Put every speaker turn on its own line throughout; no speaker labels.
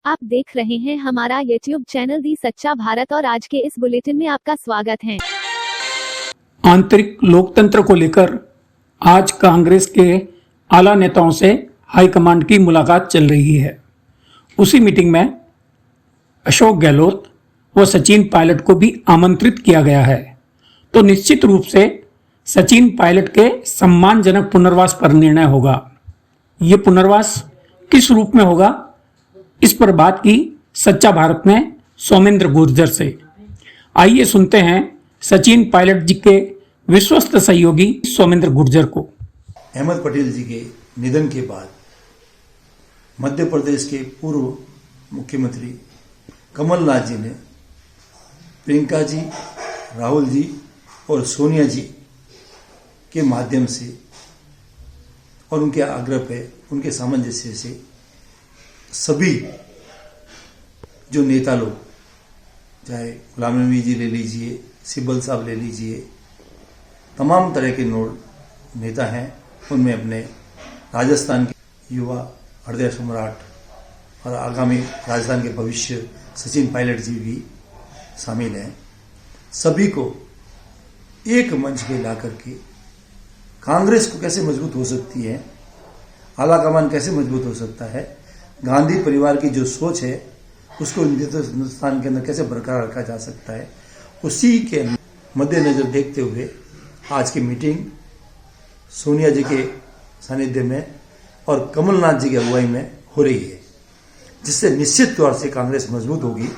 आप देख रहे हैं हमारा YouTube चैनल दी सच्चा भारत और आज के इस बुलेटिन में आपका स्वागत है।
आंतरिक लोकतंत्र को लेकर आज कांग्रेस के आला नेताओं से हाईकमांड की मुलाकात चल रही है। उसी मीटिंग में अशोक गहलोत व सचिन पायलट को भी आमंत्रित किया गया है। तो निश्चित रूप से सचिन पायलट के सम्मानजनक पुनर्वास पर निर्णय होगा। ये पुनर्वास किस रूप में होगा, इस पर बात की सच्चा भारत ने सौमेंद्र गुर्जर से। आइए सुनते हैं सचिन पायलट जी के विश्वस्त सहयोगी सौमेंद्र गुर्जर को।
अहमद पटेल जी के निधन के बाद मध्य प्रदेश के पूर्व मुख्यमंत्री कमलनाथ जी ने प्रियंका जी, राहुल जी और सोनिया जी के माध्यम से और उनके आग्रह पे, उनके सामंजस्य से सभी जो नेता लोग, चाहे गुलाम नबी जी ले लीजिए, सिब्बल साहब ले लीजिए, तमाम तरह के नेता हैं, उनमें अपने राजस्थान के युवा हृदय सम्राट और आगामी राजस्थान के भविष्य सचिन पायलट जी भी शामिल हैं। सभी को एक मंच पे ला करके कांग्रेस को कैसे मजबूत हो सकती है, आला कमान कैसे मजबूत हो सकता है, गांधी परिवार की जो सोच है उसको हिंदुस्तान के अंदर कैसे बरकरार रखा जा सकता है, उसी के मद्देनजर देखते हुए आज की मीटिंग सोनिया जी के सानिध्य में और कमलनाथ जी की अगुवाई में हो रही है, जिससे निश्चित तौर से कांग्रेस मजबूत होगी।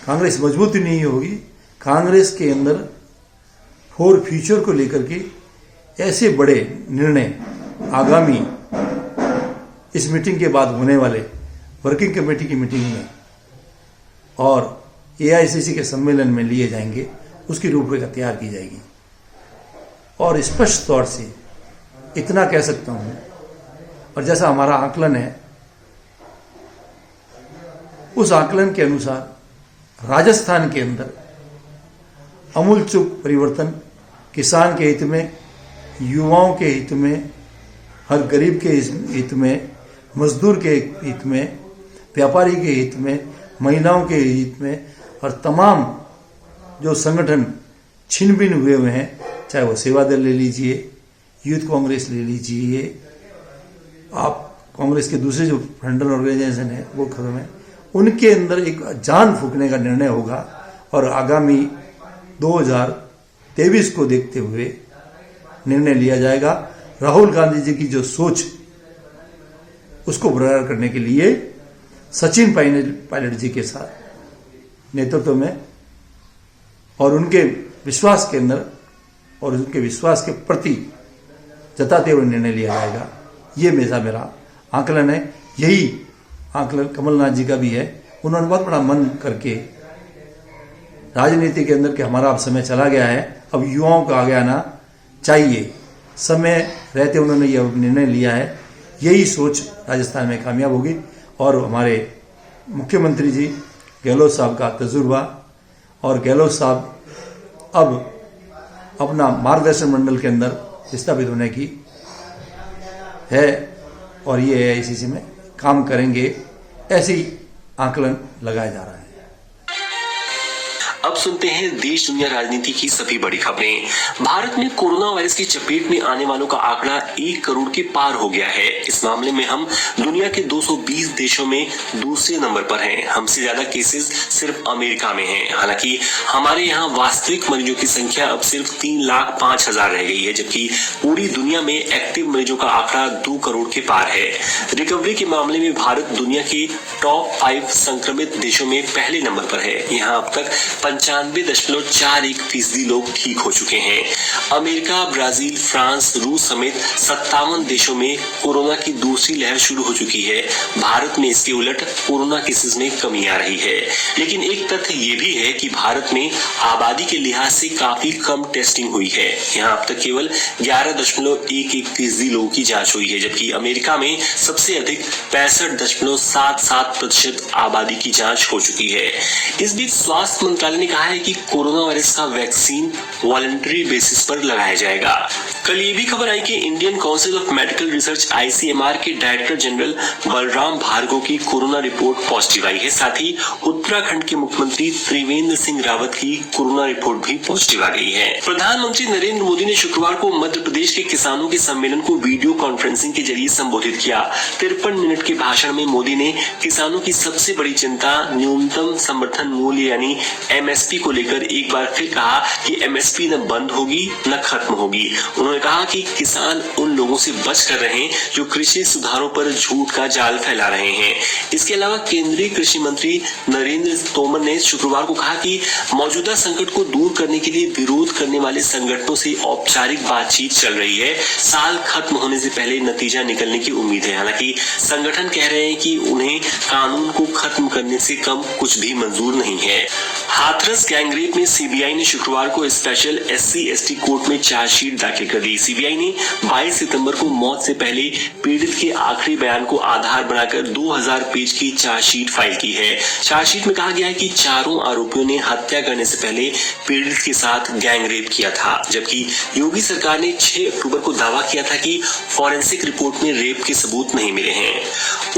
कांग्रेस मजबूत ही नहीं होगी, कांग्रेस के अंदर फॉर फ्यूचर को लेकर के ऐसे बड़े निर्णय आगामी इस मीटिंग के बाद होने वाले वर्किंग कमेटी की मीटिंग में और एआईसीसी के सम्मेलन में लिए जाएंगे, उसकी रूपरेखा तैयार की जाएगी। और स्पष्ट तौर से इतना कह सकता हूं, और जैसा हमारा आकलन है उस आकलन के अनुसार राजस्थान के अंदर अमूलचूल परिवर्तन किसान के हित में, युवाओं के हित में, हर गरीब के हित में, मजदूर के हित में, व्यापारी के हित में, महिलाओं के हित में और तमाम जो संगठन छिन भिन हुए हैं, चाहे वो सेवा दल ले लीजिए, यूथ कांग्रेस ले लीजिए, आप कांग्रेस के दूसरे जो फ्रंटल ऑर्गेनाइजेशन है वो खत्म है, उनके अंदर एक जान फूंकने का निर्णय होगा और आगामी 2023 को देखते हुए निर्णय लिया जाएगा। राहुल गांधी जी की जो सोच उसको बरकरार करने के लिए सचिन पायलट जी के साथ नेतृत्व में और उनके विश्वास के अंदर और उनके विश्वास के प्रति जताते हुए निर्णय लिया जाएगा। ये मेरा आकलन है। यही आकलन कमलनाथ जी का भी है। उन्होंने बहुत बड़ा मन करके राजनीति के अंदर कि हमारा अब समय चला गया है, अब युवाओं का आगे आना चाहिए, समय रहते उन्होंने यह निर्णय लिया है। यही सोच राजस्थान में कामयाब होगी और हमारे मुख्यमंत्री जी गहलोत साहब का तजुर्बा और गहलोत साहब अब अपना मार्गदर्शन मंडल के अंदर स्थापित होने की है और ये एआईसीसी में काम करेंगे, ऐसी आकलन लगाया जा रहा है।
अब सुनते हैं देश दुनिया राजनीति की सभी बड़ी खबरें। भारत में कोरोना वायरस की चपेट में आने वालों का आंकड़ा 1 करोड़ के पार हो गया है। इस मामले में हम दुनिया के 220 देशों में दूसरे नंबर पर हैं। हमसे ज्यादा केसेस सिर्फ अमेरिका में हैं। हालांकि हमारे यहाँ वास्तविक मरीजों की संख्या अब सिर्फ 3,05,000 रह गई है, जबकि पूरी दुनिया में एक्टिव मरीजों का आंकड़ा 2 करोड़ के पार है। रिकवरी के मामले में भारत दुनिया के टॉप 5 संक्रमित देशों में पहले नंबर पर है। यहाँ अब तक 95.41% लोग ठीक हो चुके हैं। अमेरिका, ब्राजील, फ्रांस, रूस समेत 57 देशों में कोरोना की दूसरी लहर शुरू हो चुकी है। भारत में इसके उलट कोरोना केसेस में कमी आ रही है। लेकिन एक तथ्य ये भी है कि भारत में आबादी के लिहाज से काफी कम टेस्टिंग हुई है। यहाँ अब तक केवल 11.11% लोगों की जांच हुई है, जबकि अमेरिका में सबसे अधिक 65.77% आबादी की जांच हो चुकी है। इस बीच स्वास्थ्य मंत्रालय ने ने कहा है कि कोरोना वायरस का वैक्सीन वॉलंटरी बेसिस पर लगाया जाएगा। कल ये भी खबर आई कि Indian council of medical research ICMR के डायरेक्टर जनरल बलराम भार्गव की कोरोना रिपोर्ट पॉजिटिव आई है। साथ ही उत्तराखंड के मुख्यमंत्री त्रिवेंद्र सिंह रावत की कोरोना रिपोर्ट भी पॉजिटिव आ गई है। प्रधानमंत्री नरेंद्र मोदी ने शुक्रवार को मध्य प्रदेश के किसानों के सम्मेलन को वीडियो कॉन्फ्रेंसिंग के जरिए संबोधित किया। 53 मिनट के भाषण में मोदी ने किसानों की सबसे बड़ी चिंता न्यूनतम समर्थन मूल्य यानी MSP को लेकर एक बार फिर कहा कि MSP न बंद होगी न खत्म होगी। उन्होंने कहा कि किसान उन लोगों से बच कर रहे जो कृषि सुधारों पर झूठ का जाल फैला रहे हैं। इसके अलावा केंद्रीय कृषि मंत्री नरेंद्र तोमर ने शुक्रवार को कहा कि मौजूदा संकट को दूर करने के लिए विरोध करने वाले संगठनों से औपचारिक बातचीत चल रही है। साल खत्म होने से पहले नतीजा निकलने की उम्मीद है। हालांकि संगठन कह रहे हैं कि उन्हें कानून को खत्म करने से कम कुछ भी मंजूर नहीं है। हाथरस गैंगरेप में CBI ने शुक्रवार को स्पेशल SC/ST कोर्ट में चार्जशीट दाखिल कर दी। CBI ने 22 सितंबर को मौत से पहले पीड़ित के आखिरी बयान को आधार बनाकर 2000 पेज की चार्जशीट फाइल की है। चार्जशीट में कहा गया है कि चारों आरोपियों ने हत्या करने से पहले पीड़ित के साथ गैंगरेप किया था, जबकि योगी सरकार ने 6 अक्टूबर को दावा किया था कि फॉरेंसिक रिपोर्ट में रेप के सबूत नहीं मिले हैं।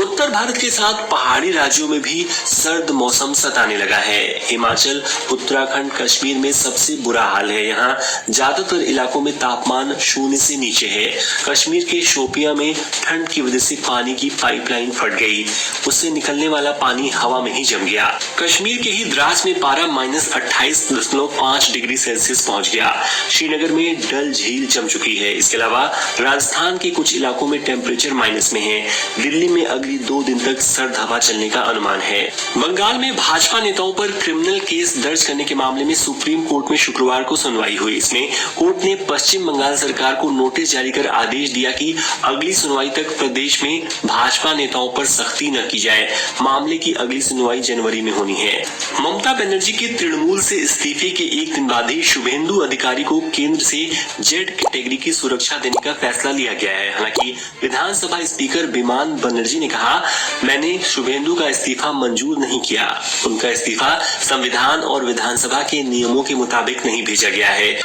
उत्तर भारत के साथ पहाड़ी राज्यों में भी सर्द मौसम सताने लगा है। हिमाचल, उत्तराखंड, कश्मीर में सबसे बुरा हाल है। यहाँ ज्यादातर इलाकों में तापमान 0 से नीचे है। कश्मीर के शोपियां में ठंड की वजह से पानी की पाइपलाइन फट गई, उससे निकलने वाला पानी हवा में ही जम गया। कश्मीर के ही द्रास में पारा -28.5 डिग्री सेल्सियस पहुंच गया। श्रीनगर में डल झील जम चुकी है। इसके अलावा राजस्थान के कुछ इलाकों में टेम्परेचर माइनस में है। दिल्ली में अगली 2 दिन तक सर्द हवा चलने का अनुमान है। बंगाल में भाजपा नेताओं पर क्रिमिनल केस दर्ज करने के मामले में सुप्रीम कोर्ट में शुक्रवार को सुनवाई हुई। इसमें कोर्ट ने पश्चिम बंगाल सरकार को नोटिस जारी कर आदेश दिया कि अगली सुनवाई तक प्रदेश में भाजपा नेताओं पर सख्ती न की जाए। मामले की अगली सुनवाई जनवरी में होनी है। ममता बनर्जी के तृणमूल से इस्तीफे के एक दिन बाद ही शुभेंदु अधिकारी को केंद्र से Z कैटेगरी की सुरक्षा देने का फैसला लिया गया है। हालांकि विधानसभा स्पीकर बिमान बनर्जी ने कहा, मैंने शुभेंदु का इस्तीफा मंजूर नहीं किया। उनका इस्तीफा संविधान और विधानसभा के नियमों के मुताबिक नहीं भेजा गया है।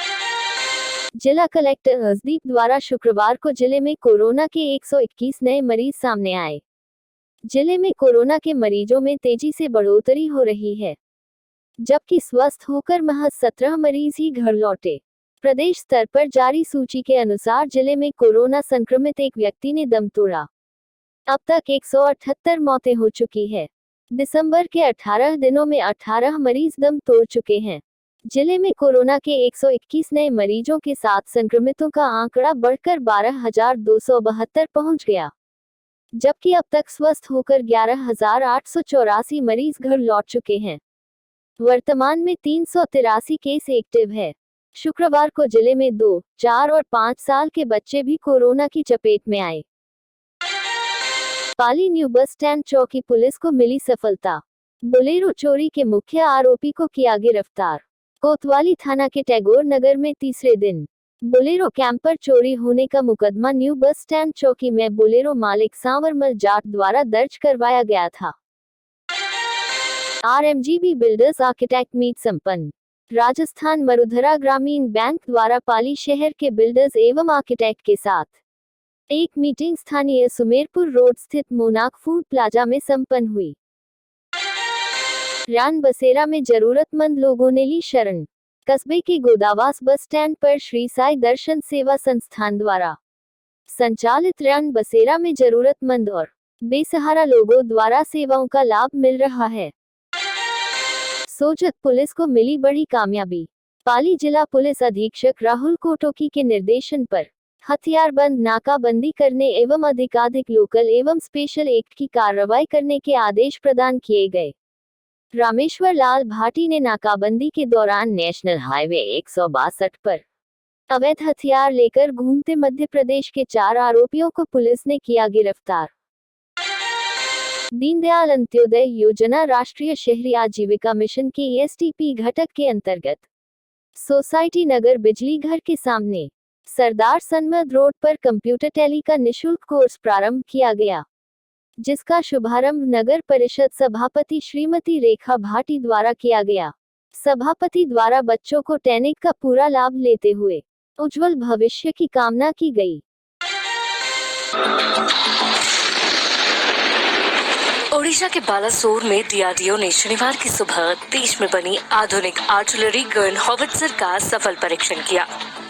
जिला कलेक्टर हरदीप द्वारा शुक्रवार को जिले में कोरोना के 121 नए मरीज सामने आए। जिले में कोरोना के मरीजों में तेजी से बढ़ोतरी हो रही है, जबकि स्वस्थ होकर महज 17 मरीज ही घर लौटे। प्रदेश स्तर पर जारी सूची के अनुसार जिले में कोरोना संक्रमित एक व्यक्ति ने दम तोड़ा। अब तक 178 मौतें हो चुकी है। दिसंबर के 18 दिनों में 18 मरीज दम तोड़ चुके हैं। जिले में कोरोना के 121 नए मरीजों के साथ संक्रमितों का आंकड़ा बढ़कर 12,272 पहुंच गया, जबकि अब तक स्वस्थ होकर 11,884 मरीज घर लौट चुके हैं। वर्तमान में 383 केस एक्टिव है। शुक्रवार को जिले में 2, 4 और 5 साल के बच्चे भी कोरोना की चपेट में आए। पाली न्यू बस स्टैंड चौकी पुलिस को मिली सफलता। बोलेरो चोरी के मुख्य आरोपी को किया गिरफ्तार। कोतवाली थाना के टैगोर नगर में तीसरे दिन बोलेरो कैंपर चोरी होने का मुकदमा न्यू बस स्टैंड चौकी में बोलेरो मालिक सांवरमल जाट द्वारा दर्ज करवाया गया था। RMGB बिल्डर्स आर्किटेक्ट मीट संपन्न। राजस्थान मरुधरा ग्रामीण बैंक द्वारा पाली शहर के बिल्डर्स एवं आर्किटेक्ट के साथ एक मीटिंग स्थानीय सुमेरपुर रोड स्थित मोनाक फूड प्लाजा में संपन्न हुई। रैन बसेरा में जरूरतमंद लोगों ने ली शरण। कस्बे के गोदावास बस स्टैंड पर श्री साई दर्शन सेवा संस्थान द्वारा संचालित रैन बसेरा में जरूरतमंद और बेसहारा लोगों द्वारा सेवाओं का लाभ मिल रहा है। सोजत पुलिस को मिली बड़ी कामयाबी। पाली जिला पुलिस अधीक्षक राहुल कोटोकी के निर्देशन पर हथियारबंद नाकाबंदी करने एवं अधिकाधिक लोकल एवं स्पेशल एक्ट की कार्रवाई करने के आदेश प्रदान किए गए। रामेश्वर लाल भाटी ने नाकाबंदी के दौरान नेशनल हाईवे 162 पर अवैध हथियार लेकर घूमते मध्य प्रदेश के 4 आरोपियों को पुलिस ने किया गिरफ्तार। दीनदयाल अंत्योदय योजना राष्ट्रीय शहरी आजीविका मिशन के STP घटक के अंतर्गत सोसाइटी नगर बिजली घर के सामने सरदार सनमद रोड पर कंप्यूटर टैली का निशुल्क कोर्स प्रारंभ किया गया, जिसका शुभारंभ नगर परिषद सभापति श्रीमती रेखा भाटी द्वारा किया गया। सभापति द्वारा बच्चों को टैनिक का पूरा लाभ लेते हुए उज्जवल भविष्य की कामना की गई।
ओडिशा के बालासोर में डीआरडीओ ने शनिवार की सुबह देश में बनी आधुनिक आर्टिलरी गन होवित्जर का सफल परीक्षण किया।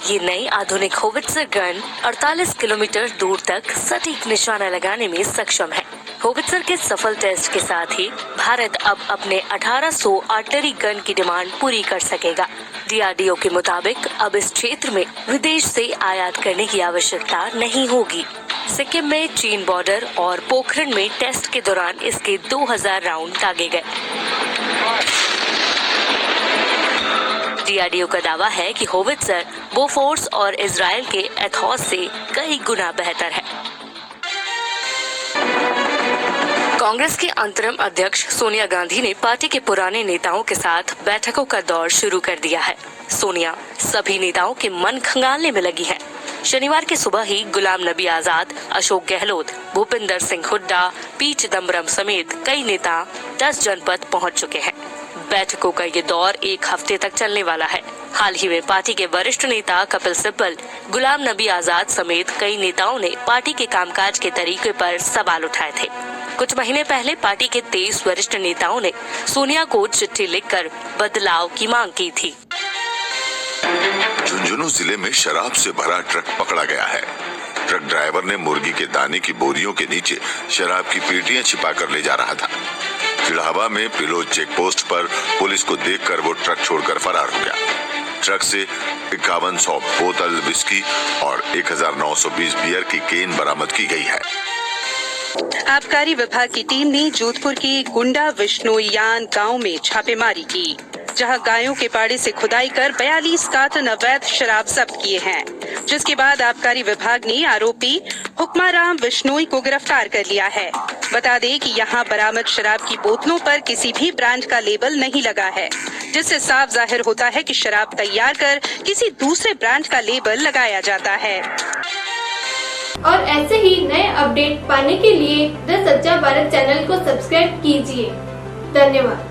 ये नई आधुनिक होवित्जर गन 48 किलोमीटर दूर तक सटीक निशाना लगाने में सक्षम है। होवित्जर के सफल टेस्ट के साथ ही भारत अब अपने 1800 आर्टिलरी गन की डिमांड पूरी कर सकेगा। डीआरडीओ के मुताबिक अब इस क्षेत्र में विदेश से आयात करने की आवश्यकता नहीं होगी। सिक्किम में चीन बॉर्डर और पोखरण में टेस्ट के दौरान इसके 2000 राउंड दागे गए। डीआरडीओ का दावा है कि होवित्जर बोफोर्स और इजराइल के एथॉस से कई गुना बेहतर है। कांग्रेस की अंतरिम अध्यक्ष सोनिया गांधी ने पार्टी के पुराने नेताओं के साथ बैठकों का दौर शुरू कर दिया है। सोनिया सभी नेताओं के मन खंगालने में लगी हैं। शनिवार की सुबह ही गुलाम नबी आजाद, अशोक गहलोत, भूपिंदर सिंह हुड्डा, पी चिदम्बरम समेत कई नेता 10 जनपद पहुंच चुके हैं। बैठकों का ये दौर 1 हफ्ते तक चलने वाला है। हाल ही में पार्टी के वरिष्ठ नेता कपिल सिब्बल, गुलाम नबी आजाद समेत कई नेताओं ने पार्टी के कामकाज के तरीके पर सवाल उठाए थे। कुछ महीने पहले पार्टी के 23 वरिष्ठ नेताओं ने सोनिया को चिट्ठी लिखकर बदलाव की मांग की थी।
झुंझुनू जिले में शराब से भरा ट्रक पकड़ा गया है। ट्रक ड्राइवर ने मुर्गी के दाने की बोरियों के नीचे शराब की पेटियां छिपाकर ले जा रहा था। चिड़ावा में पिलोज चेक पोस्ट पर पुलिस को देखकर वो ट्रक छोड़कर फरार हो गया। ट्रक से 5100 बोतल विस्की और 1920 बियर की केन बरामद की गई है।
आबकारी विभाग की टीम ने जोधपुर के गुंडा विश्नोईयान गांव में छापेमारी की, जहां गायों के पाड़े से खुदाई कर 42 कार्टन अवैध शराब जब्त किए हैं, जिसके बाद आबकारी विभाग ने आरोपी हुक्माराम विश्नोई को गिरफ्तार कर लिया है। बता दें कि यहां बरामद शराब की बोतलों पर किसी भी ब्रांड का लेबल नहीं लगा है, जिससे साफ जाहिर होता है कि शराब तैयार कर किसी दूसरे ब्रांड का लेबल लगाया जाता है।
और ऐसे ही नए अपडेट पाने के लिए द सच्चा भारत चैनल को सब्सक्राइब कीजिए। धन्यवाद।